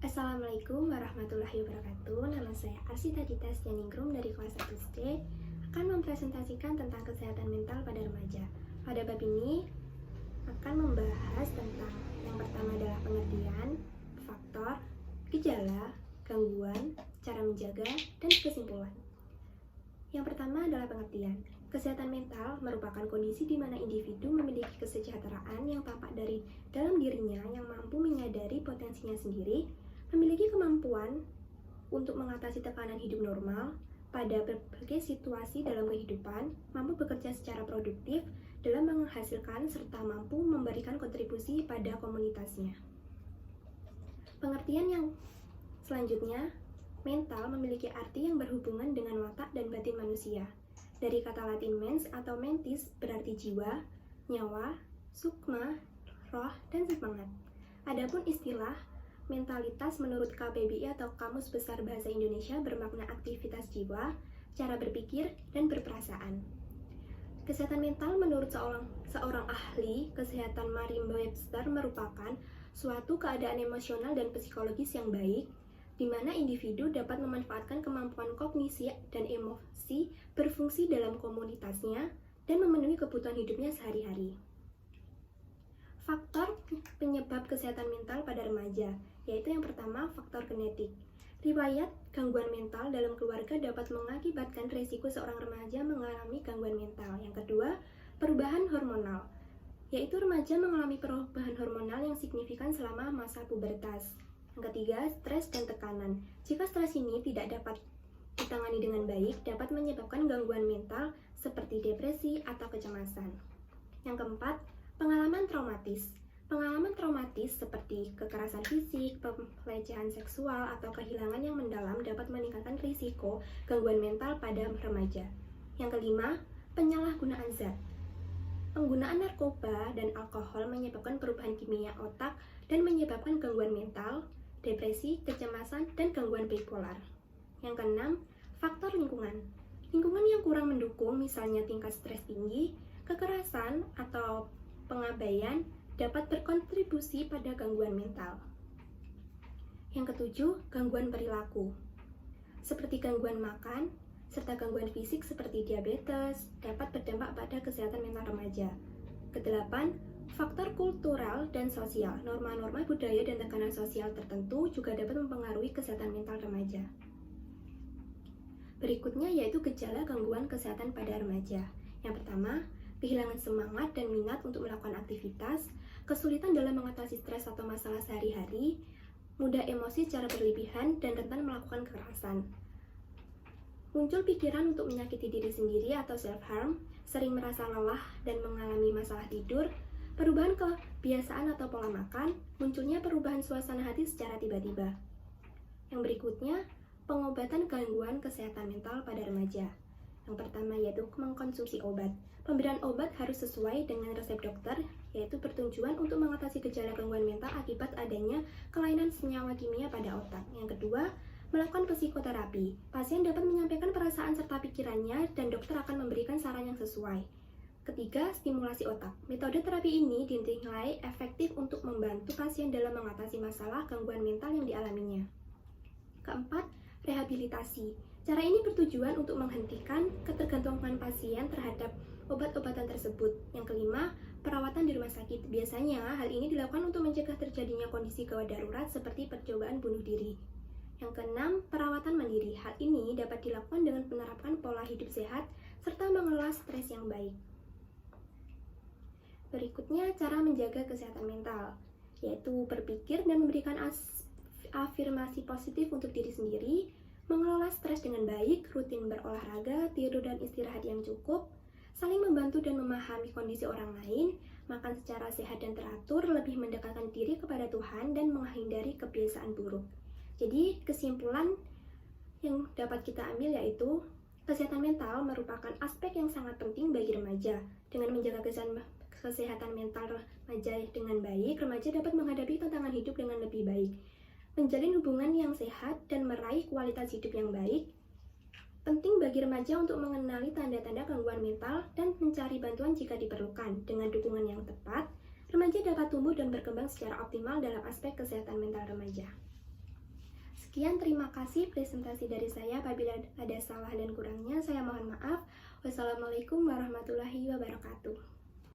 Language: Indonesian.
Assalamualaikum warahmatullahi wabarakatuh. Nama saya Arsita Dita Stianingrum dari kelas 1 SD akan mempresentasikan tentang kesehatan mental pada remaja. Pada bab ini akan membahas tentang yang pertama adalah pengertian, faktor, gejala, gangguan, cara menjaga, dan kesimpulan. Yang pertama adalah pengertian. Kesehatan mental merupakan kondisi di mana individu memiliki kesejahteraan yang tampak dari dalam dirinya yang mampu menyadari potensinya sendiri, memiliki kemampuan untuk mengatasi tekanan hidup normal pada berbagai situasi dalam kehidupan, mampu bekerja secara produktif dalam menghasilkan serta mampu memberikan kontribusi pada komunitasnya. Pengertian yang selanjutnya, mental memiliki arti yang berhubungan dengan watak dan batin manusia. Dari kata Latin mens atau mentis berarti jiwa, nyawa, sukma, roh, dan semangat. Adapun istilah mentalitas menurut KBBI atau Kamus Besar Bahasa Indonesia bermakna aktivitas jiwa, cara berpikir, dan berperasaan. Kesehatan mental menurut seorang ahli kesehatan Merriam-Webster merupakan suatu keadaan emosional dan psikologis yang baik, di mana individu dapat memanfaatkan kemampuan kognisi dan emosi berfungsi dalam komunitasnya dan memenuhi kebutuhan hidupnya sehari-hari. Faktor penyebab kesehatan mental pada remaja, yaitu yang pertama faktor genetik. Riwayat gangguan mental dalam keluarga dapat mengakibatkan risiko seorang remaja mengalami gangguan mental. Yang kedua, perubahan hormonal, yaitu remaja mengalami perubahan hormonal yang signifikan selama masa pubertas. Yang ketiga, stres dan tekanan. Jika stres ini tidak dapat ditangani dengan baik, dapat menyebabkan gangguan mental seperti depresi atau kecemasan. Yang keempat, pengalaman traumatis. Pengalaman traumatis seperti kekerasan fisik, pelecehan seksual, atau kehilangan yang mendalam dapat meningkatkan risiko gangguan mental pada remaja. Yang kelima, penyalahgunaan zat. Penggunaan narkoba dan alkohol menyebabkan perubahan kimia otak dan menyebabkan gangguan mental, depresi, kecemasan, dan gangguan bipolar. Yang keenam, faktor lingkungan. Lingkungan yang kurang mendukung, misalnya tingkat stres tinggi, kekerasan, atau pengabaian, dapat berkontribusi pada gangguan mental. Yang ketujuh, gangguan perilaku. Seperti gangguan makan, serta gangguan fisik seperti diabetes, dapat berdampak pada kesehatan mental remaja. Kedelapan, faktor kultural dan sosial. Norma-norma budaya dan tekanan sosial tertentu juga dapat mempengaruhi kesehatan mental remaja. Berikutnya yaitu gejala gangguan kesehatan pada remaja. Yang pertama, kehilangan semangat dan minat untuk melakukan aktivitas, kesulitan dalam mengatasi stres atau masalah sehari-hari, mudah emosi secara berlebihan, dan rentan melakukan kekerasan. Muncul pikiran untuk menyakiti diri sendiri atau self-harm, sering merasa lelah dan mengalami masalah tidur, perubahan kebiasaan atau pola makan, munculnya perubahan suasana hati secara tiba-tiba. Yang berikutnya, pengobatan gangguan kesehatan mental pada remaja. Yang pertama yaitu mengkonsumsi obat. Pemberian obat harus sesuai dengan resep dokter, yaitu bertujuan untuk mengatasi gejala gangguan mental akibat adanya kelainan senyawa kimia pada otak. Yang kedua, melakukan psikoterapi. Pasien dapat menyampaikan perasaan serta pikirannya dan dokter akan memberikan saran yang sesuai. Ketiga, stimulasi otak. Metode terapi ini dinilai efektif untuk membantu pasien dalam mengatasi masalah gangguan mental yang dialaminya. Keempat, rehabilitasi. Cara ini bertujuan untuk menghentikan ketergantungan pasien terhadap obat-obatan tersebut. Yang kelima, perawatan di rumah sakit. Biasanya, hal ini dilakukan untuk mencegah terjadinya kondisi gawat darurat seperti percobaan bunuh diri. Yang keenam, perawatan mandiri. Hal ini dapat dilakukan dengan menerapkan pola hidup sehat serta mengelola stres yang baik. Berikutnya, cara menjaga kesehatan mental, yaitu berpikir dan memberikan afirmasi positif untuk diri sendiri, mengelola stres dengan baik, rutin berolahraga, tidur dan istirahat yang cukup, saling membantu dan memahami kondisi orang lain, makan secara sehat dan teratur, lebih mendekatkan diri kepada Tuhan, dan menghindari kebiasaan buruk. Jadi, kesimpulan yang dapat kita ambil yaitu kesehatan mental merupakan aspek yang sangat penting bagi remaja. Dengan menjaga kesehatan mental remaja dengan baik, remaja dapat menghadapi tantangan hidup dengan lebih baik, menjalin hubungan yang sehat, dan meraih kualitas hidup yang baik. Penting bagi remaja untuk mengenali tanda-tanda gangguan mental dan mencari bantuan jika diperlukan. Dengan dukungan yang tepat, remaja dapat tumbuh dan berkembang secara optimal dalam aspek kesehatan mental remaja. Sekian, terima kasih presentasi dari saya. Apabila ada salah dan kurangnya, saya mohon maaf. Wassalamualaikum warahmatullahi wabarakatuh.